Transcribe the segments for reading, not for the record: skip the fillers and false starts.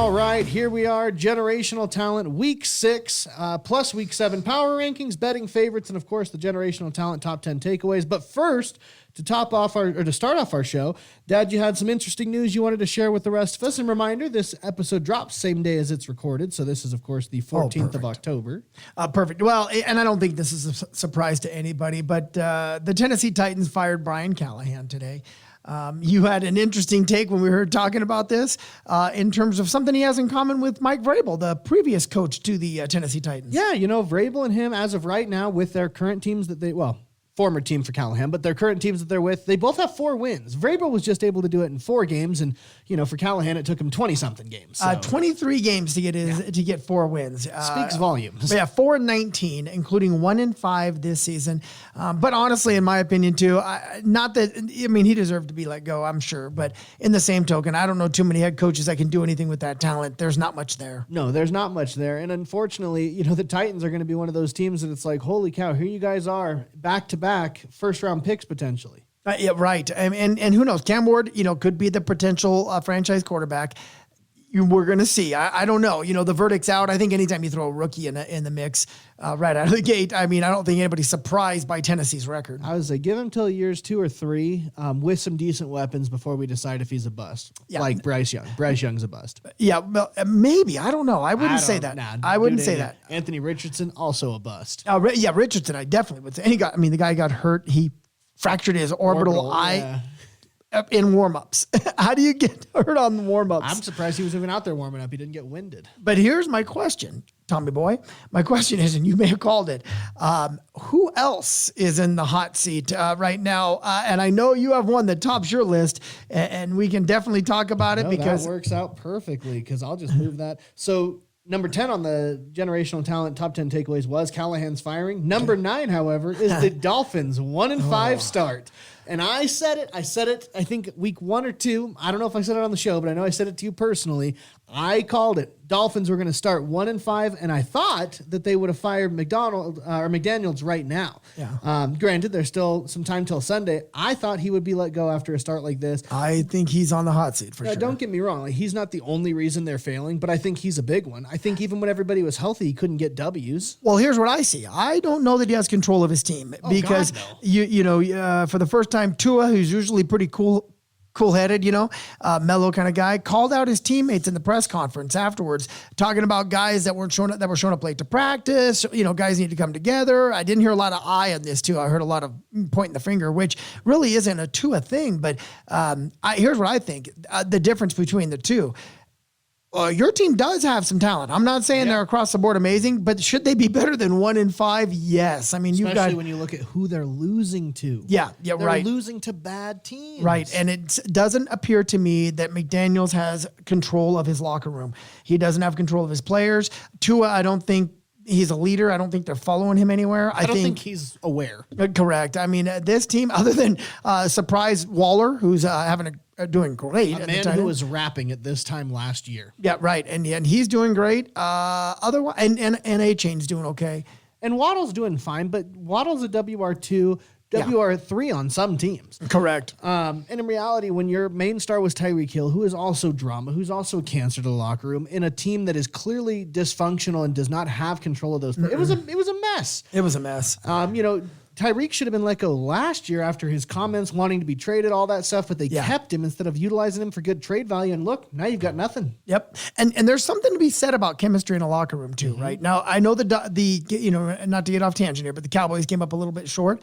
All right, here we are, Generational Talent, Week 6, plus Week 7 power rankings, betting favorites, and of course the Generational Talent top 10 takeaways. But first, to start off our show, Dad, you had some interesting news you wanted to share with the rest of us. And reminder, this episode drops same day as it's recorded, so this is of course the 14th of October. Perfect. Well, and I don't think this is a surprise to anybody, but the Tennessee Titans fired Brian Callahan today. You had an interesting take when we were talking about this in terms of something he has in common with Mike Vrabel, the previous coach to the Tennessee Titans. Yeah, Vrabel and him, as of right now, with their current teams former team for Callahan, but their current teams that they're with, they both have 4 wins. Vrabel was just able to do it in 4 games, and for Callahan, it took him 20-something games. So. 23 games to get 4 wins. Speaks volumes. Yeah, 4-19, including 1-5 this season. But honestly, in my opinion, too, he deserved to be let go, I'm sure. But in the same token, I don't know too many head coaches that can do anything with that talent. There's not much there. No, there's not much there. And unfortunately, the Titans are going to be one of those teams that it's like, holy cow, here you guys are, back-to-back first-round picks potentially. Yeah, right. And who knows? Cam Ward, could be the potential franchise quarterback. We're going to see. I don't know. The verdict's out. I think anytime you throw a rookie in the mix right out of the gate, I don't think anybody's surprised by Tennessee's record. I would say give him till years 2 or 3 with some decent weapons before we decide if he's a bust. Yeah. Like Bryce Young. Bryce Young's a bust. Yeah, well, maybe. I don't know. I wouldn't say that. I wouldn't say that. Anthony Richardson, also a bust. Yeah, Richardson, I definitely would say. And the guy got hurt. He fractured his orbital eye in warm-ups. How do you get hurt on the warm-ups? I'm surprised he was even out there warming up. He didn't get winded. But here's my question, Tommy boy. My question is, and you may have called it, who else is in the hot seat right now? And I know you have one that tops your list, and we can definitely talk about it because that works out perfectly because I'll just move that. So number 10 on the Generational Talent top 10 takeaways was Callahan's firing. Number 9, however, is the Dolphins' 1-5 start. And I said it, I think week 1 or 2. I don't know if I said it on the show, but I know I said it to you personally. I called it. Dolphins were going to start 1-5, and I thought that they would have fired McDaniels right now. Yeah. Granted, there's still some time till Sunday. I thought he would be let go after a start like this. I think he's on the hot seat for sure. Don't get me wrong. He's not the only reason they're failing, but I think he's a big one. I think even when everybody was healthy, he couldn't get W's. Well, here's what I see. I don't know that he has control of his team because, for the first time, Tua, who's usually pretty cool-headed, mellow kind of guy, called out his teammates in the press conference afterwards, talking about guys that were showing up late to practice. Guys need to come together. I didn't hear a lot of I on this too. I heard a lot of pointing the finger, which really isn't a Tua thing. But here's what I think: the difference between the two. Your team does have some talent. I'm not saying they're across the board amazing, but should they be better than 1-5? Yes. Especially when you look at who they're losing to. Yeah, they're right. Losing to bad teams. Right, and it doesn't appear to me that McDaniels has control of his locker room. He doesn't have control of his players. Tua, I don't think he's a leader. I don't think they're following him anywhere. I don't think he's aware. Correct. This team, other than surprise Waller, who's doing great. A man who was rapping at this time last year. Yeah, right. And he's doing great. Otherwise, and A-Chain's doing okay. And Waddle's doing fine, but Waddle's a WR2, WR3 on some teams. Correct. And in reality, when your main star was Tyreek Hill, who is also drama, who's also a cancer to the locker room, in a team that is clearly dysfunctional and does not have control of those players, it was a mess. It was a mess. Tyreek should have been let go last year after his comments wanting to be traded, all that stuff, but they kept him instead of utilizing him for good trade value. And look, now you've got nothing. Yep. And there's something to be said about chemistry in a locker room too, right? Now, I know the not to get off tangent here, but the Cowboys came up a little bit short.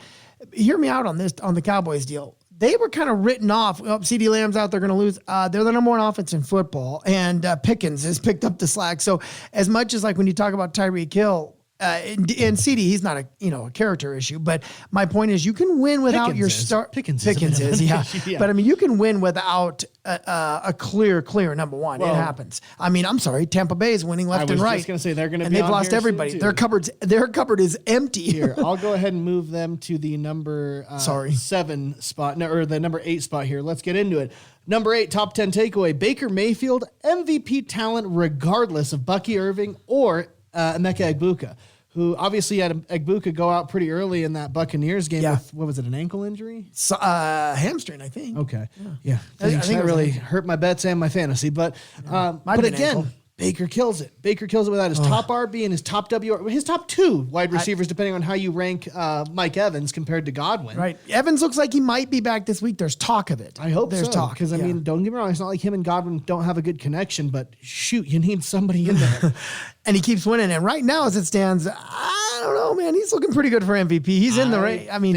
Hear me out on the Cowboys deal. They were kind of written off. CeeDee Lamb's out, they're going to lose. They're the number 1 offense in football, and Pickens has picked up the slack. So as much as like when you talk about Tyreek Hill, and CeeDee, he's not a character issue, but my point is you can win without your start. Pickens is, yeah. But you can win without a clear number 1. Well, it happens. I'm sorry, Tampa Bay is winning left and right. I was just going to say they're going to be and they've lost everybody. Their cupboard is empty. Here, I'll go ahead and move them to the number 7 spot, or the number 8 spot here. Let's get into it. Number 8, top 10 takeaway: Baker Mayfield, MVP talent regardless of Bucky Irving or Emeka Egbuka. who obviously had Egbuka go out pretty early in that Buccaneers game with, what was it, an ankle injury? So, hamstring, I think. Okay. Yeah. I think that really hurt my bets and my fantasy. But again, ankle. Baker kills it. Baker kills it without his top RB and his top his top two wide receivers, depending on how you rank Mike Evans compared to Godwin. Right. Evans looks like he might be back this week. There's talk of it. I hope there's so. talk. Because, I mean, don't get me wrong. It's not like him and Godwin don't have a good connection, but shoot, you need somebody in there. And he keeps winning. And right now, as it stands, I don't know, man. He's looking pretty good for MVP. He's in the race. I mean,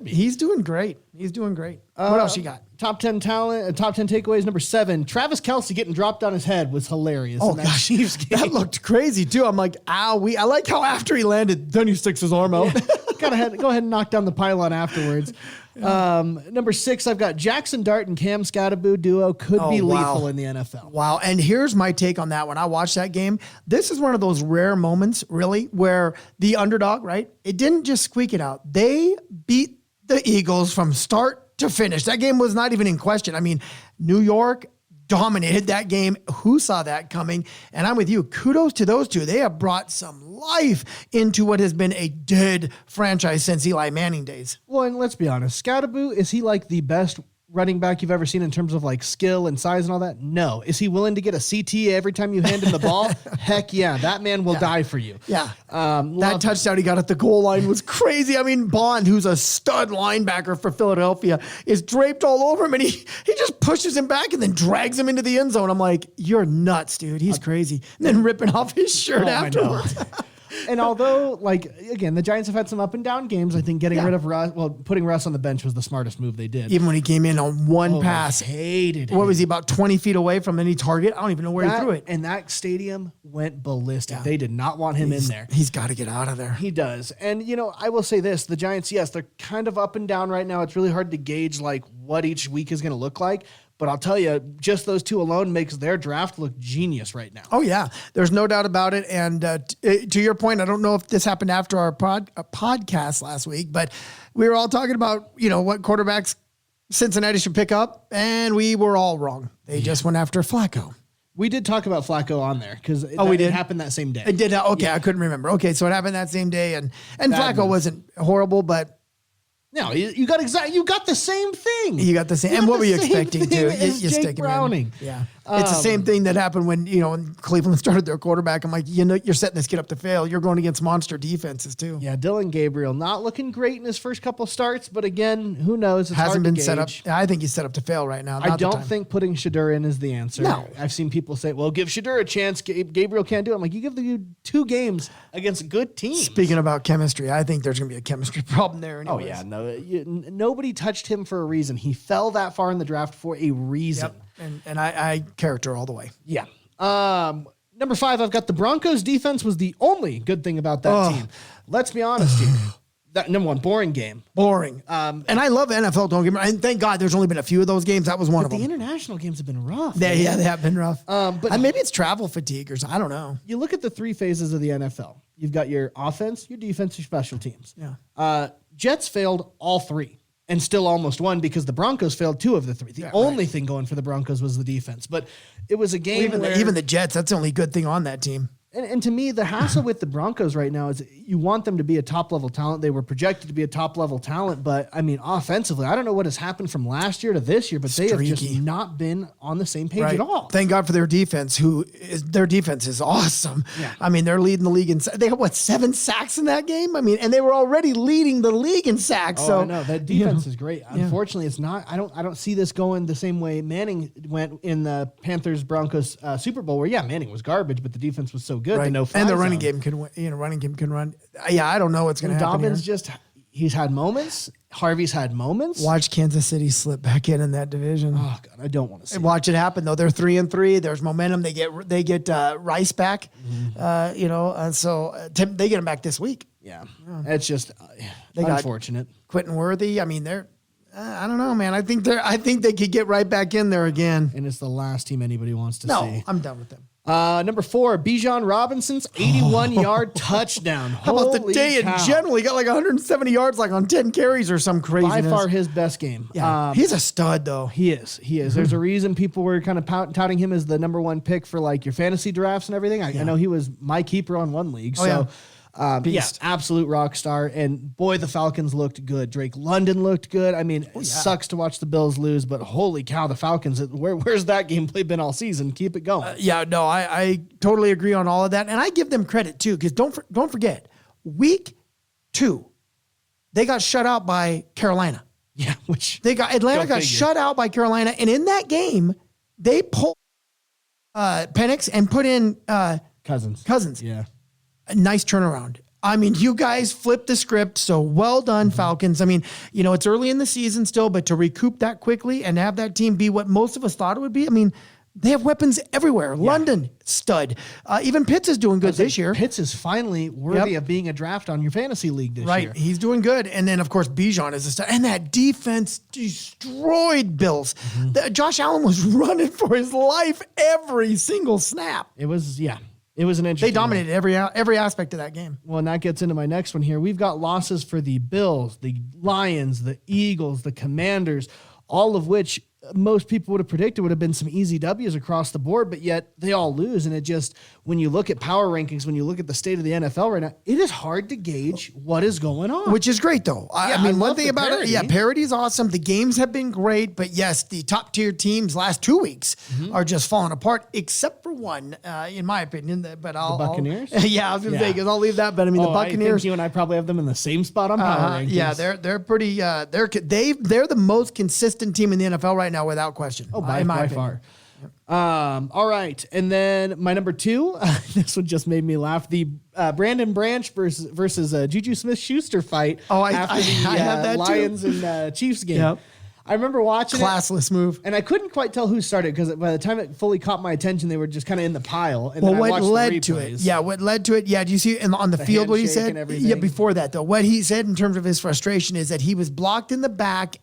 he's doing great. He's doing great. What else you got? Top 10 talent, top 10 takeaways. Number 7, Travis Kelce getting dropped on his head was hilarious. Oh, in that gosh. Chiefs game. That looked crazy, too. I'm like, ow. I like how after he landed, then he sticks his arm out. Go ahead and knock down the pylon afterwards. Number 6, I've got Jackson Dart and Cam Scatterboo duo could be lethal in the NFL. Wow. And here's my take on that. When I watched that game, this is one of those rare moments, really, where the underdog, right? It didn't just squeak it out. They beat the Eagles from start to finish. That game was not even in question. I mean, New York dominated that game. Who saw that coming? And I'm with you. Kudos to those two. They have brought some life into what has been a dead franchise since Eli Manning days. Well, and let's be honest. Scatterboo, is he like the best running back you've ever seen in terms of like skill and size and all that? No. Is he willing to get a CT every time you hand him the ball? Heck yeah. That man will die for you. Yeah. That touchdown he got at the goal line was crazy. I mean, Bond, who's a stud linebacker for Philadelphia, is draped all over him, and he just pushes him back and then drags him into the end zone. I'm like, you're nuts, dude. He's crazy. And then ripping off his shirt afterwards. And although, like, again, the Giants have had some up and down games, I think getting rid of Russ, putting Russ on the bench was the smartest move they did. Even when he came in on one pass. Hated What was he, about 20 feet away from any target? I don't even know where he threw it. And that stadium went ballistic. Yeah. They did not want him in there. He's got to get out of there. He does. And, I will say this. The Giants, yes, they're kind of up and down right now. It's really hard to gauge, like, what each week is going to look like. But I'll tell you, just those two alone makes their draft look genius right now. Oh, yeah. There's no doubt about it. And to your point, I don't know if this happened after our podcast last week, but we were all talking about, what quarterbacks Cincinnati should pick up, and we were all wrong. They just went after Flacco. We did talk about Flacco on there because it happened that same day. It did. Okay, yeah. I couldn't remember. Okay, so it happened that same day, and Flacco wasn't horrible, but no, you got the same thing. You got the same. And what were you expecting to? You stick Browning. Yeah. It's the same thing that happened when Cleveland started their quarterback. I'm like, you're setting this kid up to fail. You're going against monster defenses too. Yeah, Dylan Gabriel not looking great in his first couple starts, but again, who knows? It's hasn't been set up. I think he's set up to fail right now. I don't think putting Shedeur in is the answer. No. I've seen people say, well, give Shedeur a chance. Gabriel can't do it. I'm like, you give the dude 2 games against good teams. Speaking about chemistry, I think there's going to be a chemistry problem there anyways. Oh, yeah. No, nobody touched him for a reason. He fell that far in the draft for a reason. Yep. And I character all the way. Yeah. Number 5, I've got the Broncos defense was the only good thing about that team. Let's be honest here. That number 1, boring game. Boring. And I love NFL, don't get me wrong. And thank God there's only been a few of those games. That was one of them. The international games have been rough. They have been rough. But maybe it's travel fatigue or something. I don't know. You look at the 3 phases of the NFL. You've got your offense, your defense, your special teams. Yeah. Jets failed all 3. And still almost won because the Broncos failed 2 of the 3. The only thing going for the Broncos was the defense. But it was a game even the Jets, that's the only good thing on that team. And to me, the hassle with the Broncos right now is you want them to be a top-level talent. They were projected to be a top-level talent, but, I mean, offensively, I don't know what has happened from last year to this year, but they have just not been on the same page at all. Thank God for their defense, their defense is awesome. Yeah. I mean, they're leading the league in they have, 7 sacks in that game? I mean, and they were already leading the league in sacks. Oh, so I know. That defense is great. Unfortunately, it's not. I don't see this going the same way Manning went in the Panthers-Broncos Super Bowl where, Manning was garbage, but the defense was so good. Right. And the running game can run. Yeah, I don't know what's going to happen. Dobbins he's had moments. Harvey's had moments. Watch Kansas City slip back in that division. Oh God, I don't want to see. Watch it happen though. They're 3-3. There's momentum. They get Rice back. And so they get him back this week. Yeah. It's just unfortunate. Quentin Worthy. I mean, they're. I don't know, man. I think they could get right back in there again. And it's the last team anybody wants to see. No, I'm done with them. Number 4, Bijan Robinson's 81-yard touchdown. How about the day in general? He got 170 yards, on 10 carries or some craziness. By far his best game. Yeah. He's a stud, though. He is. There's a reason people were kind of touting him as the number 1 pick for your fantasy drafts and everything. I know he was my keeper on one league. Beast. Absolute rock star. And boy, the Falcons looked good. Drake London looked good. I mean, it sucks to watch the Bills lose, but holy cow, the Falcons, where's that gameplay been all season? Keep it going. I totally agree on all of that. And I give them credit too, because don't forget, week 2, they got shut out by Carolina. Yeah, which Atlanta got shut out by Carolina. And in that game, they pulled Penix and put in Cousins. Yeah. A nice turnaround. I mean, you guys flipped the script, so well done, Falcons. I mean, it's early in the season still, but to recoup that quickly and have that team be what most of us thought it would be, I mean, they have weapons everywhere. Yeah. London, stud. Even Pitts is doing good this year. Pitts is finally worthy of being a draft on your fantasy league this year. Right, he's doing good. And then, of course, Bijan is a stud. And that defense destroyed Bills. Josh Allen was running for his life every single snap. It was an interesting. They dominated every aspect of that game. Well, and that gets into my next one here. We've got losses for the Bills, the Lions, the Eagles, the Commanders, all of which most people would have predicted would have been some easy W's across the board, but yet they all lose. And it just, when you look at power rankings, when you look at the state of the NFL right now, it is hard to gauge what is going on. Which is great, though. I mean, one thing about it, parity is awesome. The games have been great, but yes, the top tier teams last 2 weeks are just falling apart, except for one, in my opinion. But the Buccaneers? I was going to say, because I'll leave that. But I mean, the Buccaneers. I think you and I probably have them in the same spot on power rankings. Yeah, they're pretty. They're the most consistent team in the NFL right now, without question. Oh, by far. Yep. All right. And then my number 2, this one just made me laugh. The Brandon Branch versus Juju Smith-Schuster fight after the have that Lions too. and Chiefs game. Yep. I remember watching Classless move. And I couldn't quite tell who started because by the time it fully caught my attention, they were just kind of in the pile. And what led to it? Yeah, do you see on the field what he said? Yeah, before that, though. What he said in terms of his frustration is that he was blocked in the back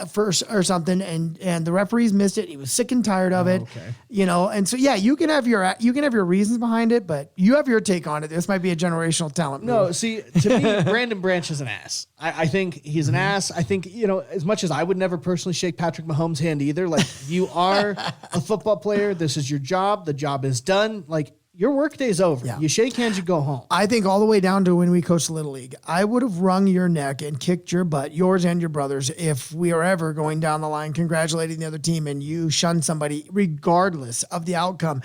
first or something, and the referees missed it. He was sick and tired of it. Okay. And so you can have your reasons behind it, but you have your take on it. This might be a generational talent move. No, see, to me, Brandon Branch is an ass. I think he's an ass. I think, as much as I would never personally shake Patrick Mahomes' hand either, like, you are a football player. This is your job. The job is done. Like, your work day's over. Yeah. You shake hands, you go home. I think all the way down to when we coached Little League, I would have wrung your neck and kicked your butt, yours and your brother's, if we are ever going down the line congratulating the other team and you shun somebody regardless of the outcome,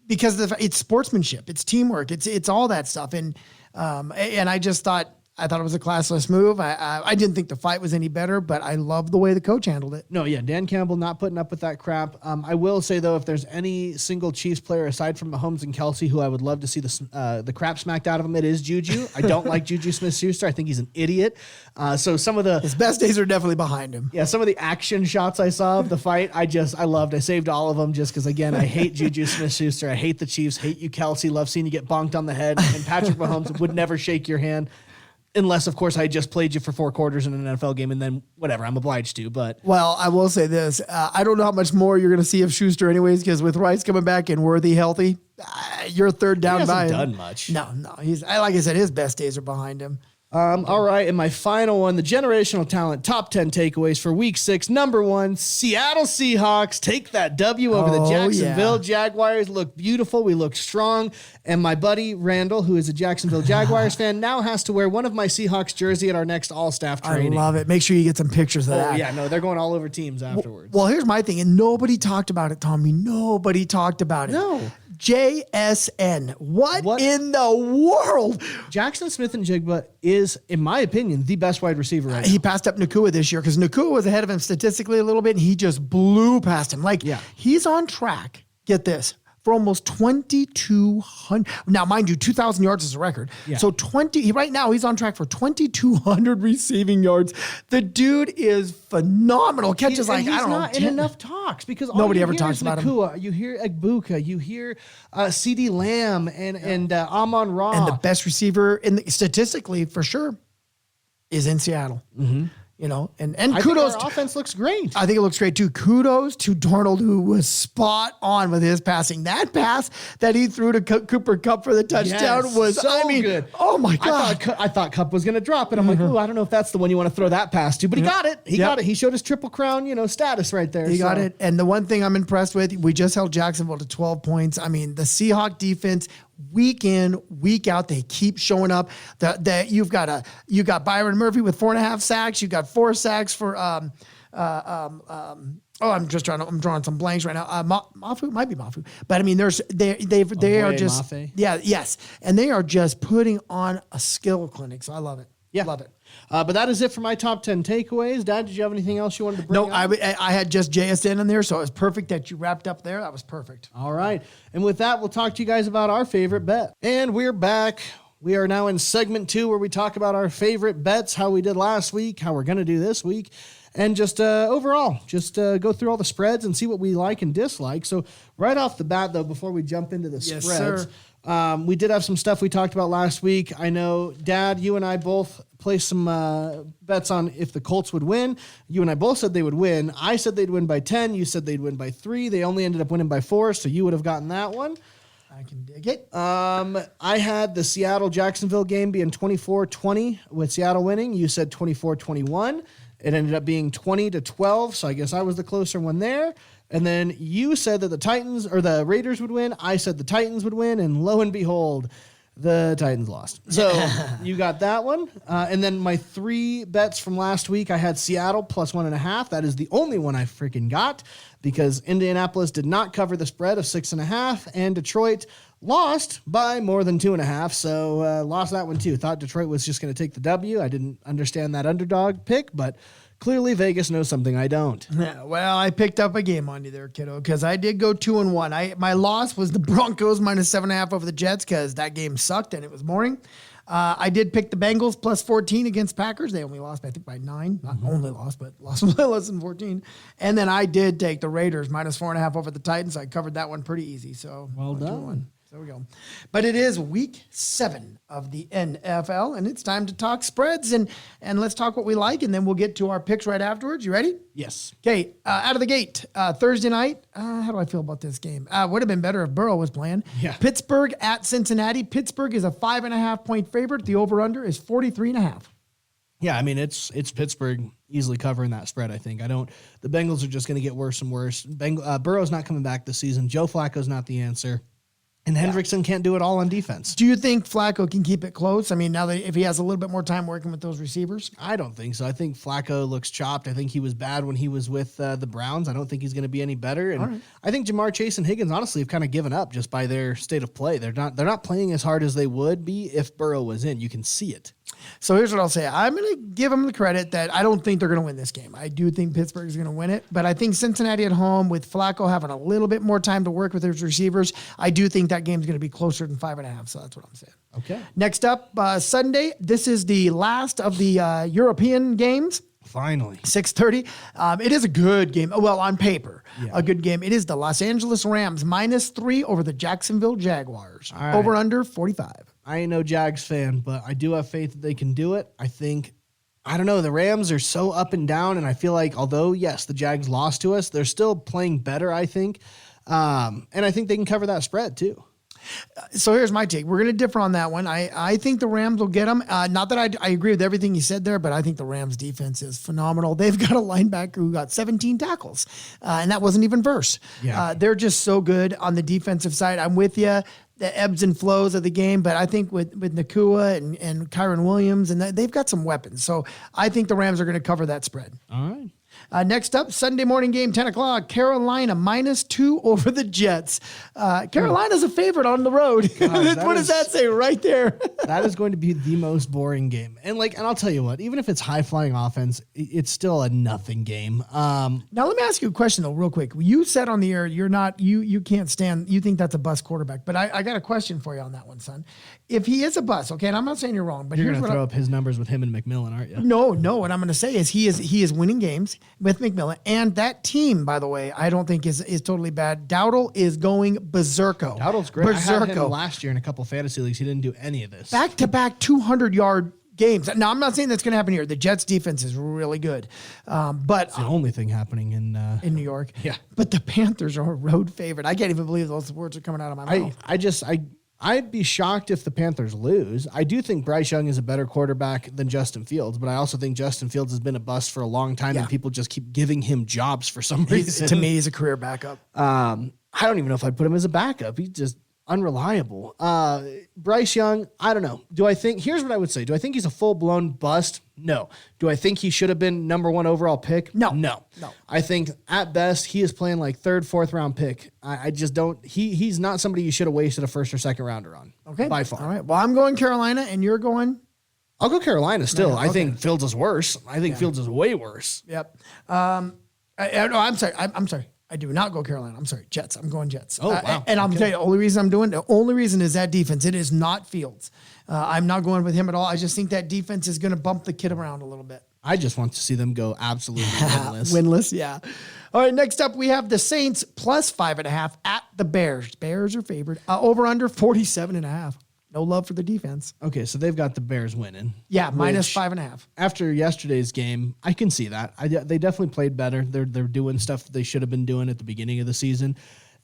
because it's sportsmanship, it's teamwork, it's all that stuff. And I just thought it was a classless move. I didn't think the fight was any better, but I love the way the coach handled it. No, yeah, Dan Campbell not putting up with that crap. I will say, though, if there's any single Chiefs player aside from Mahomes and Kelsey who I would love to see the crap smacked out of him, it is Juju. I don't like Juju Smith-Schuster. I think he's an idiot. So some of his best days are definitely behind him. Yeah, some of the action shots I saw of the fight, I loved. I saved all of them just because, again, I hate Juju Smith-Schuster. I hate the Chiefs. Hate you, Kelsey. Love seeing you get bonked on the head. And Patrick Mahomes would never shake your hand. Unless, of course, I just played you for 4 quarters in an NFL game, and then whatever, I'm obliged to. But I will say this: I don't know how much more you're going to see of Schuster, anyways, because with Rice coming back and Worthy healthy, you're third down by him. He hasn't done much. No. He's like I said, his best days are behind him. All right, and my final one, the generational talent, top 10 takeaways for week 6. Number 1, Seattle Seahawks take that W over the Jacksonville Jaguars. Look beautiful. We look strong. And my buddy Randall, who is a Jacksonville Jaguars fan, now has to wear one of my Seahawks jersey at our next all-staff training. I love it. Make sure you get some pictures of that. Oh, yeah. No, they're going all over teams afterwards. Well, here's my thing, and nobody talked about it, Tommy. Nobody talked about it. No. JSN. What in the world? Jackson Smith-Njigba is, in my opinion, the best wide receiver right now. He passed up Nakua this year because Nakua was ahead of him statistically a little bit, and he just blew past him. He's on track. Get this. For almost 2,200. Now, mind you, 2,000 yards is a record. Yeah. So right now he's on track for 2,200 receiving yards. The dude is phenomenal. Catches he's not in enough talks because nobody ever talks about Nakua, him. You hear Egbuka, you hear CeeDee Lamb and Amon-Ra. And the best receiver statistically for sure is in Seattle. Mm-hmm. And I kudos. Think our offense looks great. I think it looks great too. Kudos to Darnold, who was spot on with his passing. That pass that he threw to Cooper Kupp for the touchdown was so good. Oh my God! I thought Kupp was going to drop it. I'm like, I don't know if that's the one you want to throw that pass to, but he got it. He got it. He showed his Triple Crown, status right there. He got it. And the one thing I'm impressed with, we just held Jacksonville to 12 points. I mean, the Seahawks defense week in, week out. They keep showing up. That you got Byron Murphy with 4.5 sacks. You got 4 sacks for I'm drawing some blanks right now. Mafu might be Mafu, but I mean, they are just Mafe. yes, and they are just putting on a skill clinic. So I love it. Yeah. Love it. But that is it for my top 10 takeaways. Dad, did you have anything else you wanted to bring up? No, I had just JSN in there, so it was perfect that you wrapped up there. That was perfect. All right. And with that, we'll talk to you guys about our favorite bet. And we're back. We are now in segment 2 where we talk about our favorite bets, how we did last week, how we're going to do this week, and just overall, go through all the spreads and see what we like and dislike. So right off the bat, though, before we jump into the Yes, spreads, sir. we did have some stuff we talked about last week. I know, Dad, you and I both placed some bets on if the Colts would win. You and I both said they would win. I said they'd win by 10. You said they'd win by 3. They only ended up winning by 4, so you would have gotten that one. I can dig it. I had the Seattle-Jacksonville game being 24-20 with Seattle winning. You said 24-21. It ended up being 20-12, so I guess I was the closer one there. And then you said that the Raiders would win. I said the Titans would win, and lo and behold, the Titans lost. So you got that one. And then my 3 bets from last week, I had Seattle plus 1.5. That is the only one I freaking got because Indianapolis did not cover the spread of 6.5, and Detroit lost by more than 2.5. So lost that one too. Thought Detroit was just going to take the W. I didn't understand that underdog pick, but clearly Vegas knows something I don't. Yeah, well, I picked up a game on you there, kiddo, because I did go 2-1. My loss was the Broncos minus 7.5 over the Jets because that game sucked and it was boring. I did pick the Bengals plus 14 against Packers. They only lost, I think, by 9. Not only lost, but lost by less than 14. And then I did take the Raiders minus 4.5 over the Titans. I covered that one pretty easy. So well done. There we go. But it is week 7 of the NFL, and it's time to talk spreads, and let's talk what we like, and then we'll get to our picks right afterwards. You ready? Yes. Okay, out of the gate, Thursday night. How do I feel about this game? Would have been better if Burrow was playing. Yeah. Pittsburgh at Cincinnati. Pittsburgh is a 5.5-point favorite. The over-under is 43.5. Yeah, I mean, it's Pittsburgh easily covering that spread, I think. The Bengals are just going to get worse and worse. Burrow's not coming back this season. Joe Flacco's not the answer. And Hendrickson can't do it all on defense. Do you think Flacco can keep it close? I mean, now that if he has a little bit more time working with those receivers? I don't think so. I think Flacco looks chopped. I think he was bad when he was with the Browns. I don't think he's going to be any better. And I think Jamar Chase and Higgins honestly have kind of given up just by their state of play. They're not playing as hard as they would be if Burrow was in. You can see it. So here's what I'll say. I'm going to give them the credit that I don't think they're going to win this game. I do think Pittsburgh is going to win it, but I think Cincinnati at home with Flacco having a little bit more time to work with his receivers, I do think that game's going to be closer than 5.5. So that's what I'm saying. Okay. Next up, Sunday. This is the last of the European games. Finally. 6:30. It is a good game. Well, on paper, a good game. It is the Los Angeles Rams minus 3 over the Jacksonville Jaguars. All right. Over under 45. I ain't no Jags fan, but I do have faith that they can do it. I don't know. The Rams are so up and down, and I feel like although, yes, the Jags lost to us, they're still playing better, I think. And I think they can cover that spread too. So here's my take. We're going to differ on that one. I think the Rams will get them. Not that I agree with everything you said there, but I think the Rams defense is phenomenal. They've got a linebacker who got 17 tackles, and that wasn't even verse. Yeah. They're just so good on the defensive side. I'm with you. The ebbs and flows of the game, but I think with Nakua and Kyron Williams, and they've got some weapons. So I think the Rams are going to cover that spread. All right. Next up, Sunday morning game, 10 o'clock, Carolina minus 2 over the Jets. Carolina's a favorite on the road. Gosh, what does that say right there? That is going to be the most boring game. And I'll tell you what, even if it's high flying offense, it's still a nothing game. Now let me ask you a question though, real quick. You said on the air, you can't stand, you think that's a bust quarterback, but I got a question for you on that one, son. If he is a bust, okay, and I'm not saying you're wrong, but you're here's going to what throw up his numbers with him and McMillan, aren't you? No. What I'm going to say is he is winning games with McMillan, and that team, by the way, I don't think is totally bad. Dowdle is going berserko. Dowdle's great. I had him last year in a couple of fantasy leagues. He didn't do any of this. Back-to-back 200-yard games. Now, I'm not saying that's going to happen here. The Jets' defense is really good, but it's the only thing happening in New York. Yeah, but the Panthers are a road favorite. I can't even believe those words are coming out of my mouth. I'd be shocked if the Panthers lose. I do think Bryce Young is a better quarterback than Justin Fields, but I also think Justin Fields has been a bust for a long time, and people just keep giving him jobs for some reason. To me, he's a career backup. I don't even know if I'd put him as a backup. unreliable. Bryce Young, I don't know. Here's what I would say. Do I think he's a full-blown bust? No. Do I think he should have been number 1 overall pick? No. I think at best he is playing like 3rd, 4th round pick. I just don't. He's not somebody you should have wasted a 1st or 2nd rounder on. Okay. By far. All right. Well, I'm going Carolina and you're going. I'll go Carolina still. I think Fields is worse. I think Fields is way worse. Yep. I'm sorry. I'm sorry. I do not go Carolina. I'm sorry. Jets. I'm going Jets. Oh, wow. And I'll tell you, the only reason is that defense. It is not Fields. I'm not going with him at all. I just think that defense is going to bump the kid around a little bit. I just want to see them go absolutely winless. Winless, yeah. All right, next up we have the Saints plus 5.5 at the Bears. Bears are favored. Over under 47.5. No love for the defense. Okay, so they've got the Bears winning. Yeah, minus 5.5. After yesterday's game, I can see that. They definitely played better. They're doing stuff they should have been doing at the beginning of the season.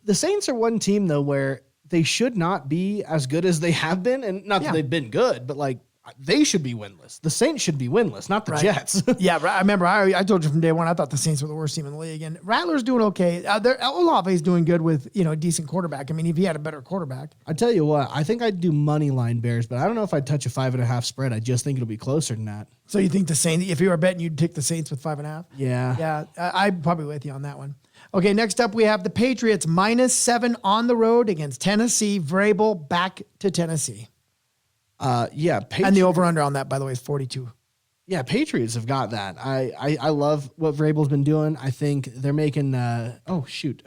The Saints are one team, though, where they should not be as good as they have been. And not that they've been good, but like they should be winless. The Saints should be winless, not the Jets. Yeah, I remember I told you from day one, I thought the Saints were the worst team in the league. And Rattler's doing okay. Olave's doing good with, a decent quarterback. I mean, if he had a better quarterback. I tell you what, I think I'd do money line Bears, but I don't know if I'd touch a 5.5 spread. I just think it'll be closer than that. So you think the Saints, if you were betting, you'd take the Saints with 5.5? Yeah. Yeah, I'm probably with you on that one. Okay, next up we have the Patriots minus 7 on the road against Tennessee. Vrabel back to Tennessee. And the over-under on that, by the way, is 42. Yeah, Patriots have got that. I love what Vrabel's been doing. I think they're making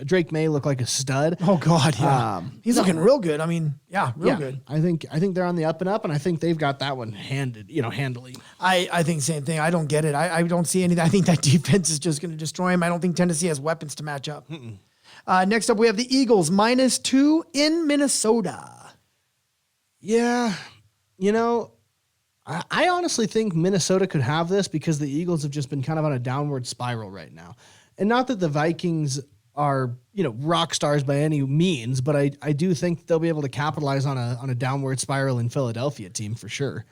Drake May look like a stud. Oh God, yeah. He's looking real good. I mean, real good. I think they're on the up and up, and I think they've got that one handily. I think same thing. I don't get it. I don't see anything. I think that defense is just going to destroy him. I don't think Tennessee has weapons to match up. Next up, we have the Eagles minus 2 in Minnesota. Yeah. I honestly think Minnesota could have this because the Eagles have just been kind of on a downward spiral right now. And not that the Vikings are, rock stars by any means, but I do think they'll be able to capitalize on a downward spiral in Philadelphia team for sure.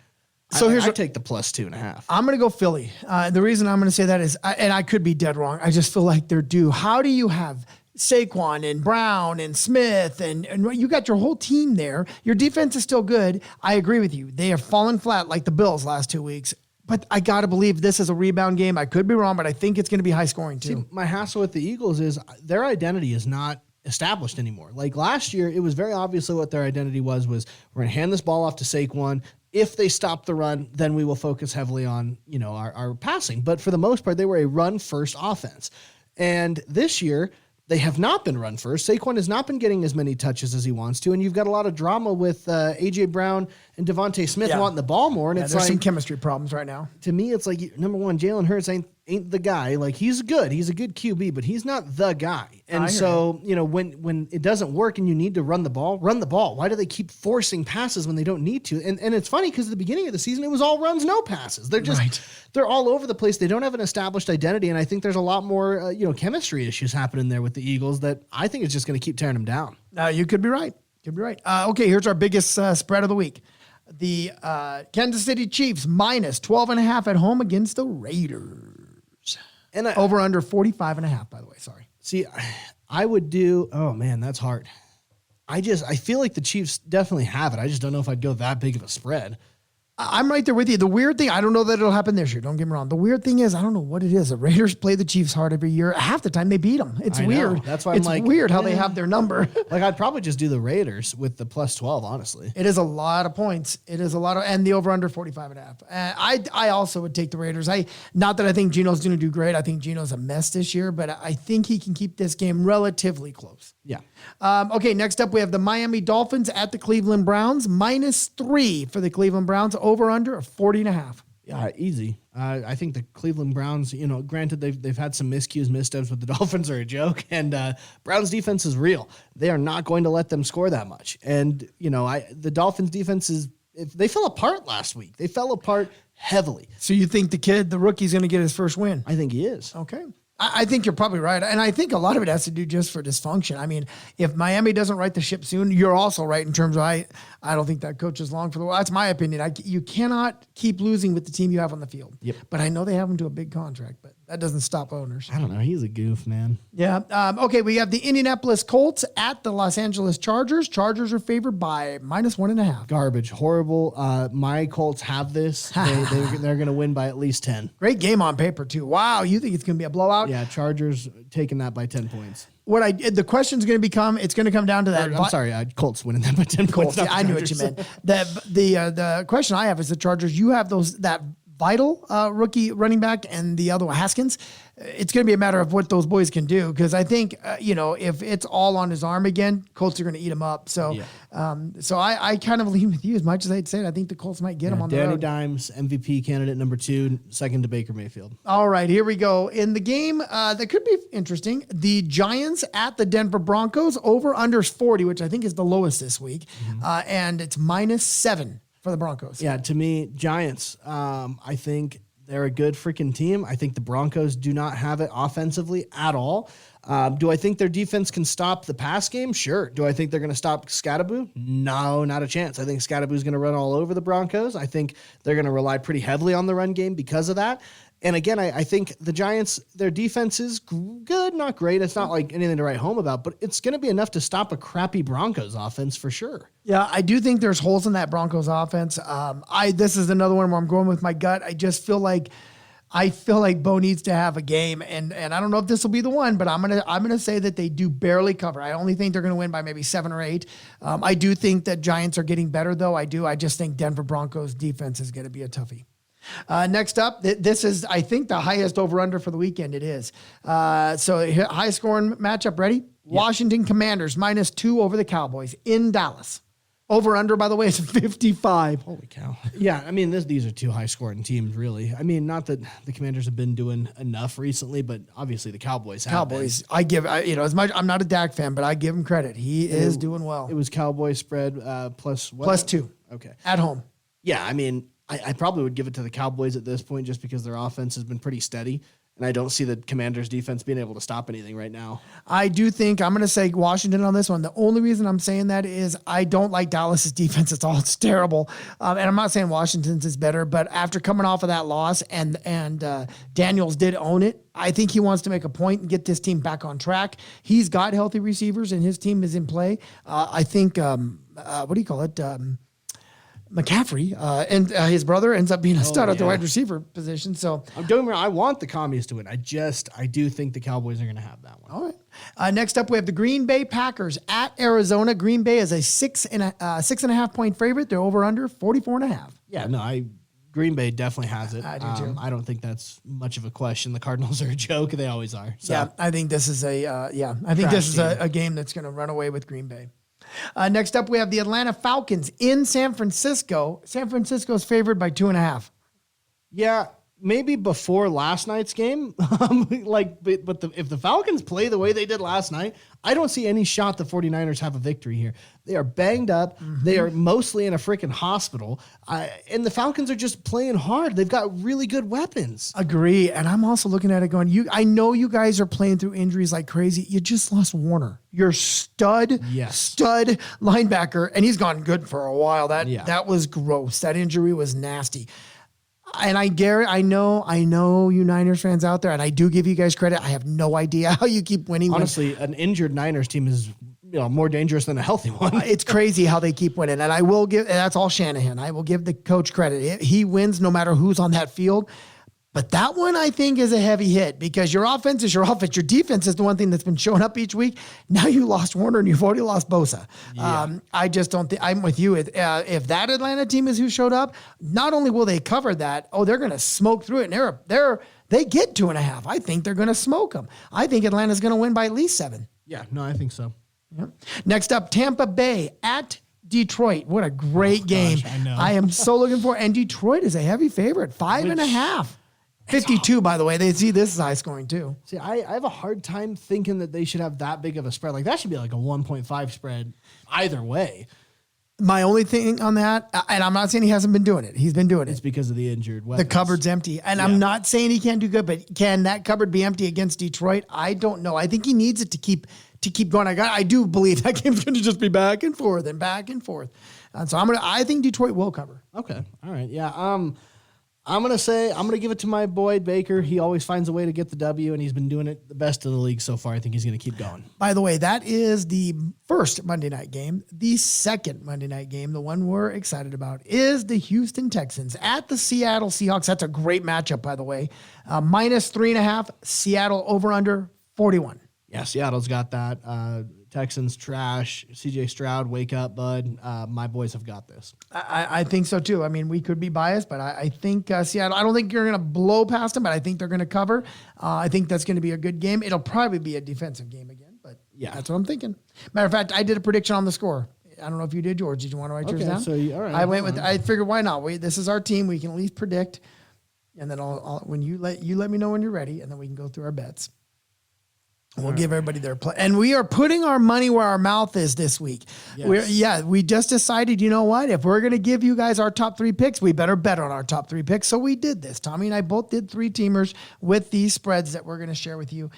So I take the plus 2.5. I'm going to go Philly. The reason I'm going to say that is, and I could be dead wrong, I just feel like they're due. How do you have Saquon and Brown and Smith and you got your whole team there? Your defense is still good. I agree with you. They have fallen flat like the Bills last 2 weeks. But I got to believe this is a rebound game. I could be wrong, but I think it's going to be high scoring too. See, my hassle with the Eagles is their identity is not established anymore. Like last year, it was very obviously what their identity was we're going to hand this ball off to Saquon. If they stop the run, then we will focus heavily on, our passing. But for the most part, they were a run-first offense. And this year, they have not been run first. Saquon has not been getting as many touches as he wants to, and you've got a lot of drama with A.J. Brown and Devontae Smith wanting the ball more. And it's there's like some chemistry problems right now. To me, it's like number one, Jalen Hurts ain't the guy. Like he's good QB, but he's not the guy. And so when it doesn't work and you need to run the ball. Why do they keep forcing passes when they don't need to? And it's funny because at the beginning of the season it was all runs, no passes. They're just they're all over the place. They don't have an established identity, and I think there's a lot more chemistry issues happening there with the Eagles that I think is just going to keep tearing them down. You could be right. Okay, here's our biggest spread of the week. The Kansas City Chiefs minus 12.5 at home against the Raiders. And over under 45.5, by the way. Sorry. See, I would do. Oh man, that's hard. I feel like the Chiefs definitely have it. I just don't know if I'd go that big of a spread. I'm right there with you. The weird thing, I don't know that it'll happen this year. Don't get me wrong. The weird thing is, I don't know what it is. The Raiders play the Chiefs hard every year. Half the time they beat them. It's weird. That's why it's weird how they have their number. Like I'd probably just do the Raiders with the plus 12, honestly. It is a lot of points. It is a lot of, and the over under 45.5. I also would take the Raiders. Not that I think Geno's going to do great. I think Geno's a mess this year, but I think he can keep this game relatively close. Yeah. Okay, next up we have the Miami Dolphins at the Cleveland Browns. minus 3 for the Cleveland Browns. Over under 40.5. Yeah, easy. I think the Cleveland Browns, granted they've had some missteps with the Dolphins are a joke, and Browns defense is real. They are not going to let them score that much. And, the Dolphins defense they fell apart last week. They fell apart heavily. So you think the rookie's going to get his first win? I think he is. Okay. I think you're probably right. And I think a lot of it has to do just for dysfunction. I mean, if Miami doesn't right the ship soon, you're also right in terms of I don't think that coach is long for the world. That's my opinion. You cannot keep losing with the team you have on the field. Yep. But I know they have him to a big contract, but That doesn't stop owners. I don't know. He's a goof, man. Yeah. Okay, we have the Indianapolis Colts at the Los Angeles Chargers. Chargers are favored by -1.5. Garbage. Horrible. My Colts have this. They're going to win by at least 10. Great game on paper, too. Wow, you think it's going to be a blowout? Yeah, Chargers taking that by 10 points. The question's going to become, it's going to come down to that. I'm sorry, Colts winning that by 10 points. Yeah, I knew what you meant. The question I have is the Chargers, you have that vital rookie running back and the other one, Haskins. It's going to be a matter of what those boys can do, because I think, if it's all on his arm again, Colts are going to eat him up. So I kind of lean with you as much as I'd say it. I think the Colts might get him on the road. Danny Dimes, MVP candidate number 2, second to Baker Mayfield. All right, here we go. In the game that could be interesting, the Giants at the Denver Broncos, over under 40, which I think is the lowest this week. And it's -7 for the Broncos. Yeah, to me, Giants, I think they're a good freaking team. I think the Broncos do not have it offensively at all. Do I think their defense can stop the pass game? Sure. Do I think they're going to stop Scatterboo? No, not a chance. I think Scatterboo's going to run all over the Broncos. I think they're going to rely pretty heavily on the run game because of that. And again, I think the Giants, their defense is good, not great. It's not like anything to write home about, but it's going to be enough to stop a crappy Broncos offense for sure. Yeah, I do think there's holes in that Broncos offense. This is another one where I'm going with my gut. I feel like Bo needs to have a game, and I don't know if this will be the one, but I'm gonna say that they do barely cover. I only think they're gonna win by maybe 7 or 8. I do think that Giants are getting better, though. I just think Denver Broncos defense is gonna be a toughie. Next up, this is, I think, the highest over-under for the weekend. It is. So high-scoring matchup. Ready? Yep. Washington Commanders -2 over the Cowboys in Dallas. Over-under, by the way, is 55. Holy cow. Yeah, I mean, these are 2 high-scoring teams, really. I mean, not that the Commanders have been doing enough recently, but obviously the Cowboys have been. I give, as much, I'm not a Dak fan, but I give him credit. He is doing well. It was Cowboys spread plus what? +2. Okay. At home. Yeah, I mean, I probably would give it to the Cowboys at this point just because their offense has been pretty steady, and I don't see the Commanders' defense being able to stop anything right now. I do think I'm going to say Washington on this one. The only reason I'm saying that is I don't like Dallas's defense. It's terrible. And I'm not saying Washington's is better, but after coming off of that loss and Daniels did own it, I think he wants to make a point and get this team back on track. He's got healthy receivers and his team is in play. I think, what do you call it? McCaffrey and his brother ends up being a stud at the wide receiver position. So I'm doing. I want the Commies to win. I do think the Cowboys are going to have that one. All right. Next up, we have the Green Bay Packers at Arizona. Green Bay is a 6.5 point favorite. They're over under 44.5. Yeah, no, Green Bay definitely has it. I do too. I don't think that's much of a question. The Cardinals are a joke. They always are. So. Yeah, I think this is a game that's going to run away with Green Bay. Next up, we have the Atlanta Falcons in San Francisco. San Francisco's favored by 2.5. Yeah, maybe before last night's game. If the Falcons play the way they did last night, I don't see any shot the 49ers have a victory here. They are banged up. Mm-hmm. They are mostly in a freaking hospital. And the Falcons are just playing hard. They've got really good weapons. Agree. And I'm also looking at it going, I know you guys are playing through injuries like crazy. You just lost Warner, your stud linebacker, and he's gone good for a while. That was gross. That injury was nasty. And I know you Niners fans out there, and I do give you guys credit. I have no idea how you keep winning. Honestly, an injured Niners team is more dangerous than a healthy one. It's crazy how they keep winning. And I will give, that's all Shanahan. I will give the coach credit. He wins no matter who's on that field. But that one, I think, is a heavy hit because your offense is your offense. Your defense is the one thing that's been showing up each week. Now you lost Warner and you've already lost Bosa. Yeah. I just don't think, I'm with you. If that Atlanta team is who showed up, not only will they cover that, they're going to smoke through it. And they get 2.5. I think they're going to smoke them. I think Atlanta's going to win by at least 7. Yeah, no, I think so. Yep. Next up, Tampa Bay at Detroit. What a great game. Gosh, I know. I am so looking for it. And Detroit is a heavy favorite, 5.5. 52, by the way. They see this is high scoring too. See, I have a hard time thinking that they should have that big of a spread. Like that should be like a 1.5 spread either way. My only thing on that, and I'm not saying he hasn't been doing it. He's been doing it. It's because of the injured weapons. The cupboard's empty. And I'm not saying he can't do good, but can that cupboard be empty against Detroit? I don't know. I think he needs it to keep going. I do believe that game's going to just be back and forth and back and forth. And so I think Detroit will cover. Okay. All right. Yeah. I'm going to give it to my boy Baker. He always finds a way to get the W, and he's been doing it the best of the league so far. I think he's going to keep going. By the way, that is the first Monday night game. The second Monday night game, the one we're excited about, is the Houston Texans at the Seattle Seahawks. That's a great matchup, by the way. -3.5, Seattle over under 41. Yeah, Seattle's got that. Texans trash. CJ Stroud, wake up, bud. My boys have got this. I think so too. I mean, we could be biased, but I think Seattle, I don't think you're going to blow past them, but I think they're going to cover. I think that's going to be a good game. It'll probably be a defensive game again, but yeah, that's what I'm thinking. Matter of fact, I did a prediction on the score. I don't know if you did, George. Did you want to write yours down? So all right. I went with. I figured why not? This is our team. We can at least predict, and then when you let me know when you're ready, and then we can go through our bets. We'll give everybody their play. And we are putting our money where our mouth is this week. Yes. We just decided, you know what? If we're going to give you guys our top 3 picks, we better bet on our top 3 picks. So we did this. Tommy and I both did 3-teamers with these spreads that we're going to share with you.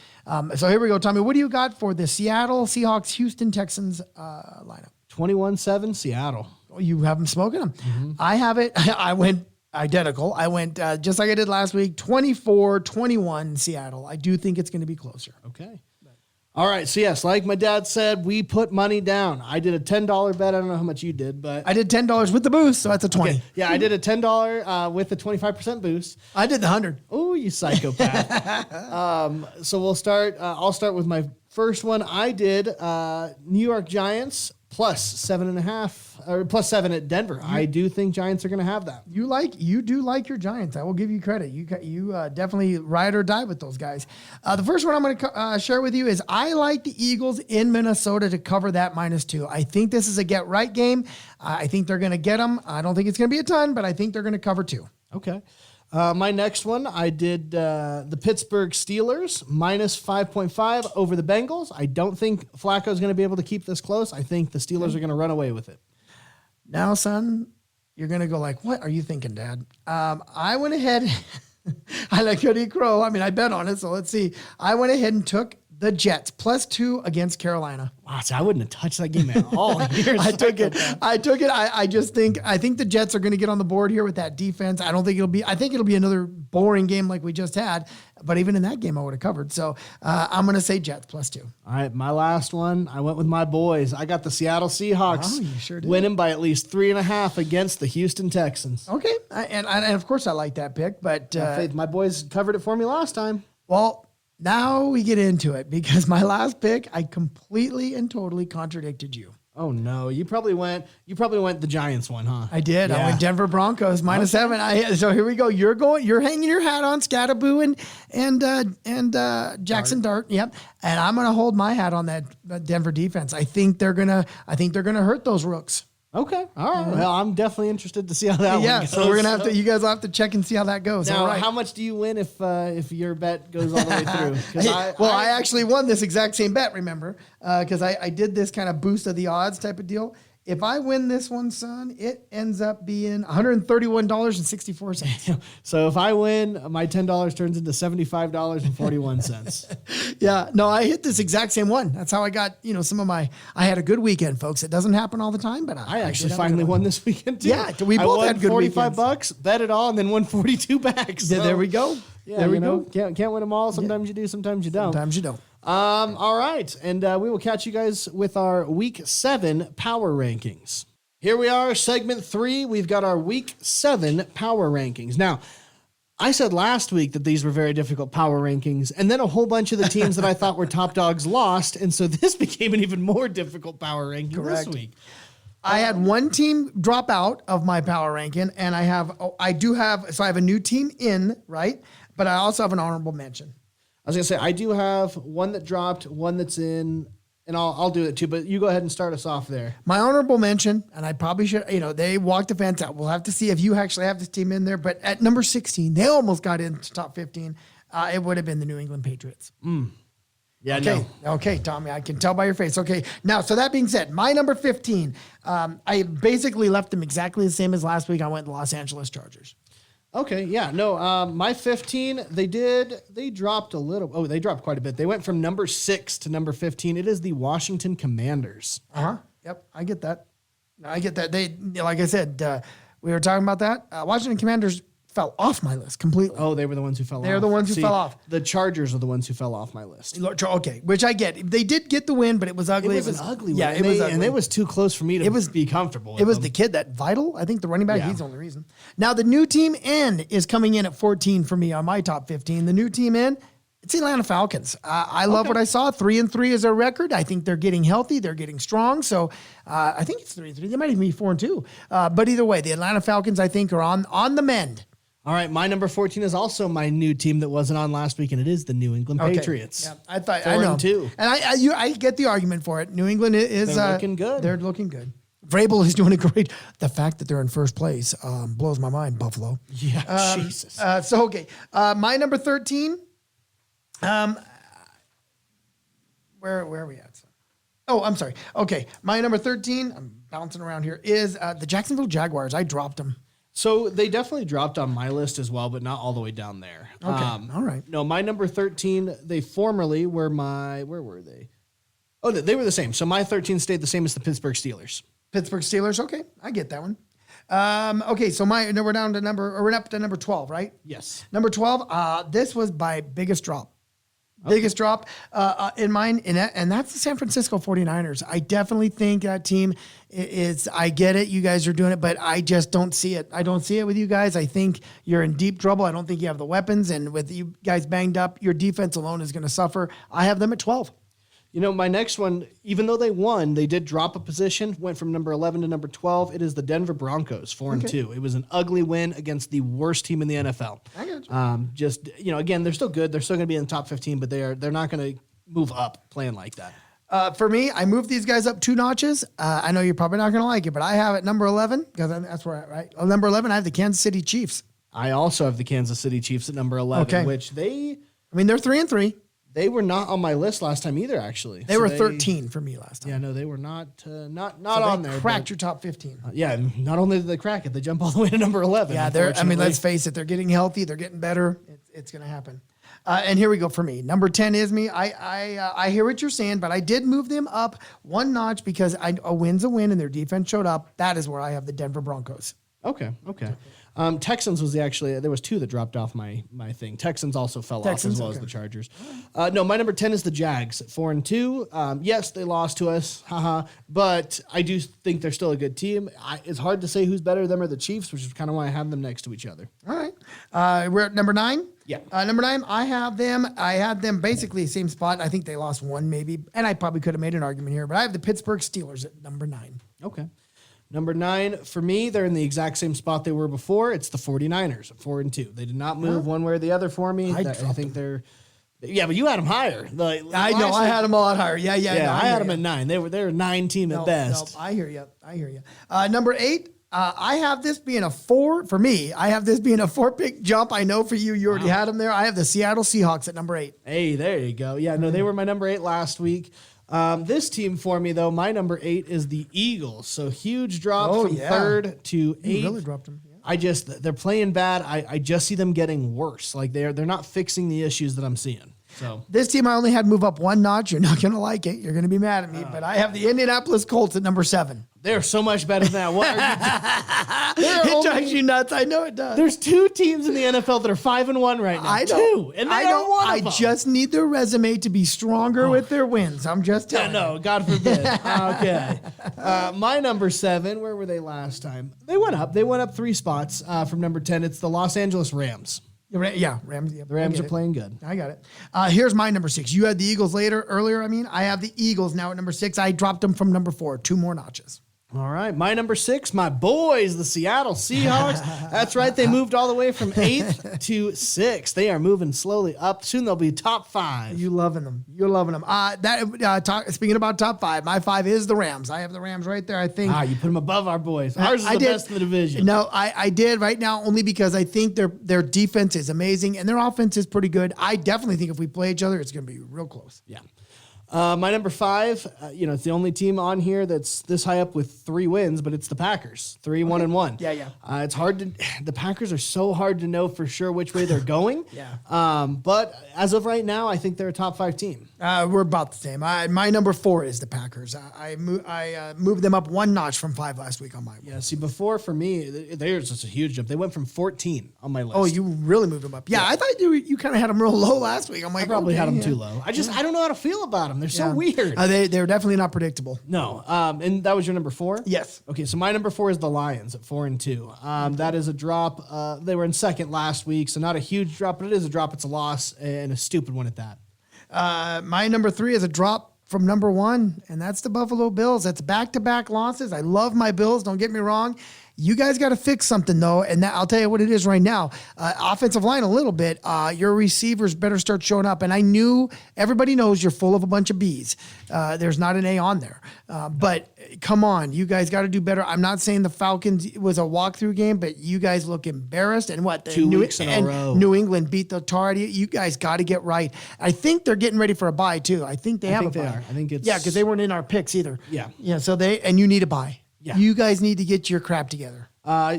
So here we go, Tommy. What do you got for the Seattle Seahawks, Houston Texans lineup? 21-7 Seattle. Oh, you have them smoking them. Mm-hmm. I have it. I went identical. I went just like I did last week, 24-21 Seattle. I do think it's going to be closer. Okay. All right. So, yes, like my dad said, we put money down. I did a $10 bet. I don't know how much you did, but I did $10 with the boost, so that's a 20. Okay. Yeah, I did a $10 with a 25% boost. I did the 100. Oh, you psychopath. So we'll start. I'll start with my first one. I did New York Giants +7.5 or +7 at Denver. I do think Giants are going to have that. You do like your Giants. I will give you credit. You definitely ride or die with those guys. The first one I'm going to share with you is I like the Eagles in Minnesota to cover that -2. I think this is a get right game. I think they're going to get them. I don't think it's going to be a ton, but I think they're going to cover 2. Okay. My next one, I did the Pittsburgh Steelers -5.5 over the Bengals. I don't think Flacco's going to be able to keep this close. I think the Steelers are going to run away with it. Now, son, you're going to go like, what are you thinking, Dad? I went ahead. I like Cody Crow. I mean, I bet on it, so let's see. I went ahead and took the Jets +2 against Carolina. Wow, so I wouldn't have touched that game at all. I took it. I think the Jets are going to get on the board here with that defense. I think it'll be another boring game like we just had. But even in that game, I would have covered. So I'm going to say Jets +2. All right, my last one. I went with my boys. I got the Seattle Seahawks. Oh, you sure did. Winning by at least 3.5 against the Houston Texans. Okay, and of course I like that pick. But my boys covered it for me last time. Well. Now we get into it because my last pick, I completely and totally contradicted you. Oh no, you probably went the Giants one, huh? I did. Yeah. I went Denver Broncos -7. So here we go. You're hanging your hat on Scatterboo and Jackson Dart. Yep. And I'm gonna hold my hat on that Denver defense. I think they're gonna hurt those Rooks. Okay. All right. Well, I'm definitely interested to see how that one goes. So we're gonna you guys will have to check and see how that goes. Now, all right. How much do you win if your bet goes all the way through? I actually won this exact same bet, remember? Because I did this kind of boost of the odds type of deal. If I win this one, son, it ends up being $131.64. So if I win, my $10 turns into $75.41. Yeah, no, I hit this exact same one. That's how I got, some of I had a good weekend, folks. It doesn't happen all the time, but I actually finally won this weekend too. Yeah, we both had good $45, bet it all, and then won 42 back. So. Yeah, there we go. Yeah, there we go. Can't win them all. Sometimes you do, sometimes you don't. Sometimes you don't. All right, and we will catch you guys with our Week 7 Power Rankings. Here we are, Segment 3. We've got our Week 7 Power Rankings. Now, I said last week that these were very difficult Power Rankings, and then a whole bunch of the teams that I thought were top dogs lost, and so this became an even more difficult Power Ranking this week. I had one team drop out of my Power Ranking, and I have a new team in, right? But I also have an honorable mention. I was going to say, I do have one that dropped, one that's in, and I'll do it too, but you go ahead and start us off there. My honorable mention, and I probably should, they walked the fence out. We'll have to see if you actually have this team in there, but at number 16, they almost got into top 15. It would have been the New England Patriots. Yeah, okay. No. Okay, Tommy, I can tell by your face. Okay, now, so that being said, my number 15, I basically left them exactly the same as last week. I went the Los Angeles Chargers. Okay, yeah, no, my 15, they dropped a little. Oh, they dropped quite a bit. They went from number 6 to number 15. It is the Washington Commanders. Yep, I get that. They, like I said, we were talking about that. Washington Commanders fell off my list completely. Oh, they were the ones who fell off. They're the ones who fell off. The Chargers are the ones who fell off my list. Okay, which I get. They did get the win, but it was ugly. It was an ugly win. Yeah, it was ugly. And it was too close for me to be comfortable with It was them. the kid that Vital, I think the running back, he's the only reason. Now, the new team N is coming in at 14 for me on my top 15. The new team N, it's the Atlanta Falcons. I love what I saw. 3-3 is their record. I think they're getting healthy. They're getting strong. So I think it's 3-3. They might even be 4-2. But either way, the Atlanta Falcons, I think, are on the mend. All right, my number 14 is also my new team that wasn't on last week, and it is the New England Patriots. Yeah, I thought I know. 4-2. And I get the argument for it. New England is They're looking good. They're looking good. Vrabel is doing a great. The fact that they're in first place blows my mind. Buffalo. Yeah, Jesus. My number 13. Where are we at? Oh, I'm sorry. Okay, my number 13. I'm bouncing around here. Is the Jacksonville Jaguars. I dropped them. So they definitely dropped on my list as well, but not all the way down there. Okay, all right. No, my number 13, they formerly were where were they? Oh, they were the same. So my 13 stayed the same as the Pittsburgh Steelers. Pittsburgh Steelers. Okay, I get that one. Okay, so we're up to number 12, right? Yes. Number 12. This was my biggest drop. Biggest drop in mine, and that's the San Francisco 49ers. I definitely think that team is, I get it, you guys are doing it, but I just don't see it. I don't see it with you guys. I think you're in deep trouble. I don't think you have the weapons, and with you guys banged up, your defense alone is going to suffer. I have them at 12. You know, my next one, even though they won, they did drop a position, went from number 11 to number 12. It is the Denver Broncos, 4-2. It was an ugly win against the worst team in the NFL. I got you. Again, they're still good. They're still going to be in the top 15, but they're not going to move up playing like that. For me, I moved these guys up 2 notches. I know you're probably not going to like it, but I have at number 11, because that's where I'm right. Number 11, I have the Kansas City Chiefs. I also have the Kansas City Chiefs at number 11, which they're 3-3. They were not on my list last time either, actually. They were 13 for me last time. Yeah, no, they were not on there. Cracked your top 15. Yeah, not only did they crack it, they jump all the way to number 11. Yeah, let's face it, they're getting healthy, they're getting better. It's going to happen. And here we go for me. Number 10 is me. I hear what you're saying, but I did move them up 1 notch because a win's a win and their defense showed up. That is where I have the Denver Broncos. Okay. Texans was there was 2 that dropped off my thing. Texans also fell off as well as the Chargers. No, my number 10 is the Jags at 4-2. Yes, they lost to us, but I do think they're still a good team. It's hard to say who's better, them or the Chiefs, which is kind of why I have them next to each other. All right. We're at number 9. Yeah. Number 9, I had them basically the same spot. I think they lost 1 maybe, and I probably could have made an argument here, but I have the Pittsburgh Steelers at number 9. Okay. Number 9, for me, they're in the exact same spot they were before. It's the 49ers at 4-2. They did not move one way or the other for me. I think they're... Yeah, but you had them higher. I know. I had them a lot higher. Yeah. No, I had them at 9. They were a 9 team at best. No, I hear you. Number 8, I have this being a 4 for me. I have this being a 4-pick jump. I know for you, you already had them there. I have the Seattle Seahawks at number 8. Hey, there you go. Yeah, no, they were my number 8 last week. This team for me, though, my number 8 is the Eagles. So huge drop from 3rd to 8th. You really dropped them. Yeah. They're playing bad. I just see them getting worse. Like they're not fixing the issues that I'm seeing. So this team I only had move up 1 notch. You're not going to like it. You're going to be mad at me, but I have the Indianapolis Colts at number 7. They're so much better than that. What are you It drives you nuts. I know it does. There's 2 teams in the NFL that are 5-1 right now. I know. 2, and they are one of them. I just need their resume to be stronger with their wins. I'm just telling you. No, God forbid. Okay. My number 7, where were they last time? They went up. They went up 3 spots from number 10. It's the Los Angeles Rams. Yeah, Rams. Yeah, the Rams are playing good. I got it. Here's my number 6. You had the Eagles earlier. I have the Eagles now at number 6. I dropped them from number 4, 2 more notches. All right. My number 6, my boys, the Seattle Seahawks. That's right. They moved all the way from 8th to 6th. They are moving slowly up. Soon they'll be top 5. You're loving them. Speaking about top 5, my 5 is the Rams. I have the Rams right there. I think. You put them above our boys. Ours is the best in the division. No, I did right now only because I think their defense is amazing and their offense is pretty good. I definitely think if we play each other, it's going to be real close. Yeah. My number 5, it's the only team on here that's this high up with 3 wins, but it's the Packers, 3-1-1. Yeah. It's the Packers are so hard to know for sure which way they're going. Yeah. But as of right now, I think they're a top 5 team. We're about the same. My number 4 is the Packers. I moved them up 1 notch from 5 last week on my. Yeah. See, before for me, there's just a huge jump. They went from 14 on my list. Oh, you really moved them up. Yeah. I thought you kind of had them real low last week. I'm like, I probably had them too low. I don't know how to feel about them. They're so weird. They're definitely not predictable. No. And that was your number 4? Yes. Okay, so my number 4 is the Lions at 4-2. That is a drop. They were in second last week, so not a huge drop, but it is a drop. It's a loss, and a stupid one at that. My number 3 is a drop from number 1, and that's the Buffalo Bills. That's back-to-back losses. I love my Bills. Don't get me wrong. You guys got to fix something, though, and I'll tell you what it is right now. Offensive line a little bit. Your receivers better start showing up, and I knew everybody knows you're full of a bunch of Bs. There's not an A on there. But come on, you guys got to do better. I'm not saying the Falcons was a walkthrough game, but you guys look embarrassed. And what? 2 weeks in a row. New England beat the tar out of you. You guys got to get right. I think they're getting ready for a bye, too. I think they have a bye. I think it's... Yeah, because they weren't in our picks either. Yeah. Yeah, so and you need a bye. Yeah. You guys need to get your crap together.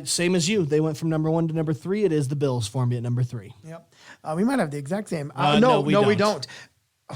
Same as you. They went from number 1 to number 3. It is the Bills for me at number 3. Yep. We might have the exact same. No, we don't.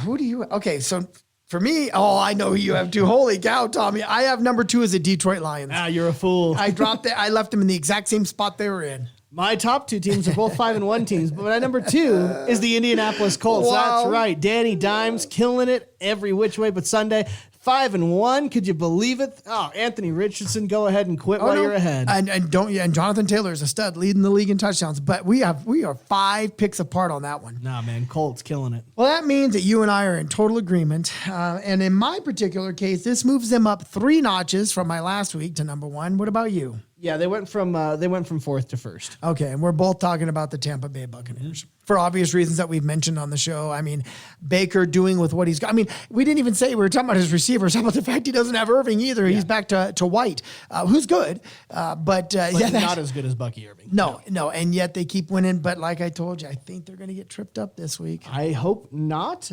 Who do you? Okay, so for me, I know who you have too. Holy cow, Tommy. I have number 2 as the Detroit Lions. You're a fool. I dropped it. I left them in the exact same spot they were in. My top 2 teams are both 5-1 teams, but my number 2 is the Indianapolis Colts. Wow. That's right. Danny Dimes killing it every which way but Sunday. 5-1. Could you believe it? Oh, Anthony Richardson, go ahead and quit while you're ahead. And Jonathan Taylor is a stud, leading the league in touchdowns. But we are 5 picks apart on that one. Nah, man, Colts killing it. Well, that means that you and I are in total agreement. And in my particular case, this moves them up 3 notches from my last week to number 1. What about you? Yeah, they went from 4th to 1st. Okay, and we're both talking about the Tampa Bay Buccaneers for obvious reasons that we've mentioned on the show. I mean, Baker doing with what he's got. I mean, we didn't even say we were talking about his receivers. How about the fact he doesn't have Irving either? Yeah. He's back to White, who's good, but not as good as Bucky Irving. No, and yet they keep winning. But like I told you, I think they're going to get tripped up this week. I hope not.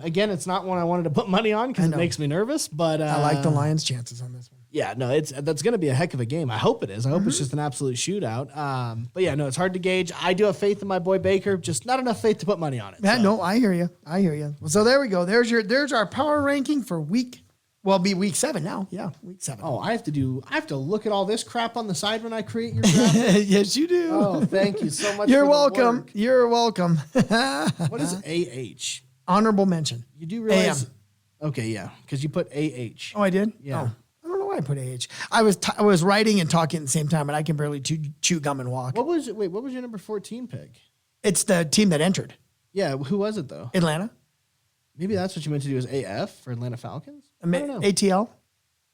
Again, it's not one I wanted to put money on because it makes me nervous. But I like the Lions' chances on this one. Yeah, no, that's going to be a heck of a game. I hope it is. I hope it's just an absolute shootout. But yeah, no, it's hard to gauge. I do have faith in my boy Baker, just not enough faith to put money on it. Yeah, no, I hear you. Well, so there we go. There's our power ranking for week 7 now. Yeah, week 7. Oh, I have to look at all this crap on the side when I create your graphic? Yes, you do. Oh, thank you so much. You're welcome. You're welcome. What is AH? Honorable mention. You do realize? AM. Okay, yeah, because you put AH. Oh, I did? Yeah. Oh. I put AH. I was writing and talking at the same time, and I can barely chew gum and walk. What was your number 14 pick? It's the team that entered. Yeah, who was it though? Atlanta. Maybe that's what you meant to do is AF for Atlanta Falcons? I don't know. ATL.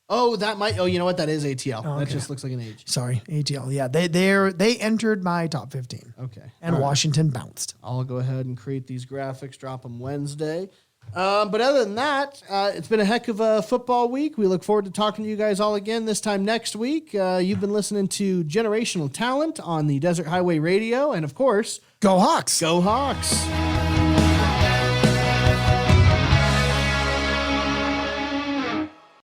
Oh, you know what? That is ATL. Oh, okay. That just looks like an H. Sorry, ATL. Yeah, they entered my top 15. Okay. And all Washington bounced. I'll go ahead and create these graphics, drop them Wednesday. But other than that, it's been a heck of a football week. We look forward to talking to you guys all again this time next week. You've been listening to Generational Talent on the Desert Highway Radio. And, of course, Go Hawks! Go Hawks!